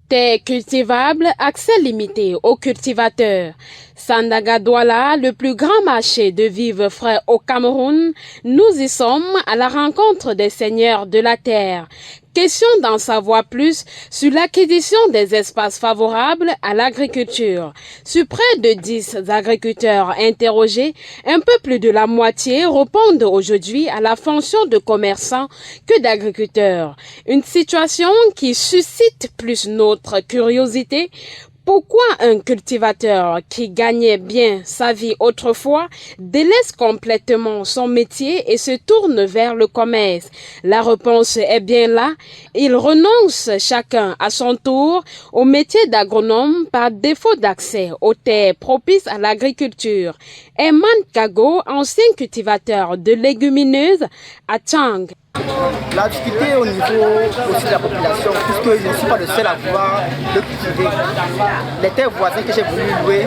Terres cultivables, accès limité aux cultivateurs. Sandaga Douala, le plus grand marché de vivres frais au Cameroun, nous y sommes à la rencontre des seigneurs de la terre. Question d'en savoir plus sur l'acquisition des espaces favorables à l'agriculture. Sur près de 10 agriculteurs interrogés, un peu plus de la moitié répondent aujourd'hui à la fonction de commerçant que d'agriculteurs. Une situation qui suscite plus notre curiosité. Pourquoi un cultivateur qui gagnait bien sa vie autrefois délaisse complètement son métier et se tourne vers le commerce? La réponse est bien là. Ils renoncent chacun à son tour au métier d'agronome par défaut d'accès aux terres propices à l'agriculture. Eman Kago, ancien cultivateur de légumineuses à Tchang. La difficulté au niveau aussi de la population, puisque je ne suis pas le seul à pouvoir le cultiver. Les terres voisins que j'ai voulu louer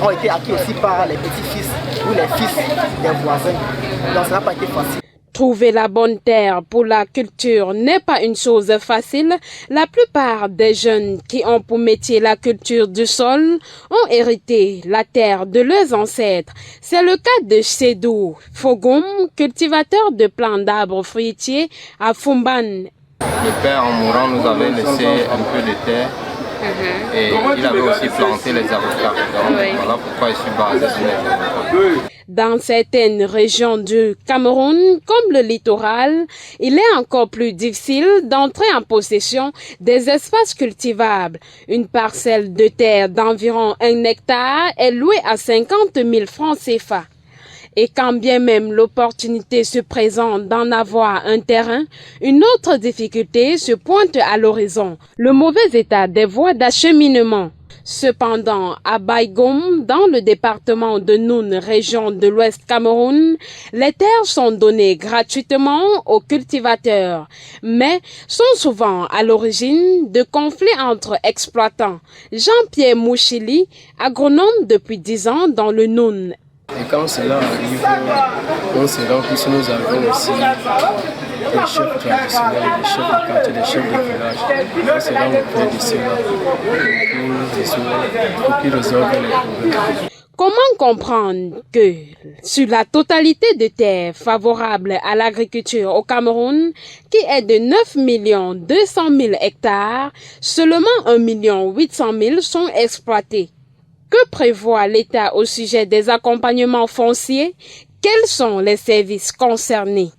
ont été acquis aussi par les petits-fils ou les fils des voisins. Donc ça n'a pas été facile. Trouver la bonne terre pour la culture n'est pas une chose facile. La plupart des jeunes qui ont pour métier la culture du sol ont hérité la terre de leurs ancêtres. C'est le cas de Sédou Fogoum, cultivateur de plants d'arbres fruitiers à Fumban. Le père, en mourant, nous avait laissé un peu de terre. Et il avait aussi planté les avocats. Donc, voilà pourquoi je suis basé sur les avocats. Dans certaines régions du Cameroun, comme le littoral, il est encore plus difficile d'entrer en possession des espaces cultivables. Une parcelle de terre d'environ 1 hectare est louée à 50 000 francs CFA. Et quand bien même l'opportunité se présente d'en avoir un terrain, une autre difficulté se pointe à l'horizon, le mauvais état des voies d'acheminement. Cependant, à Baïgoum, dans le département de Noun, région de l'Ouest Cameroun, les terres sont données gratuitement aux cultivateurs, mais sont souvent à l'origine de conflits entre exploitants. Jean-Pierre Mouchili, agronome depuis 10 ans dans le Noun. Et quand cela arrive, on se rend compte que nous avons aussi des chefs traditionnels, des chefs de quartier, des chefs de village. On se rend auprès de cela pour qu'ils résolvent les problèmes. Comment comprendre que sur la totalité des terres favorables à l'agriculture au Cameroun, qui est de 9 200 000 hectares, seulement 1 800 000 sont exploités? Que prévoit l'État au sujet des accompagnements fonciers? Quels sont les services concernés?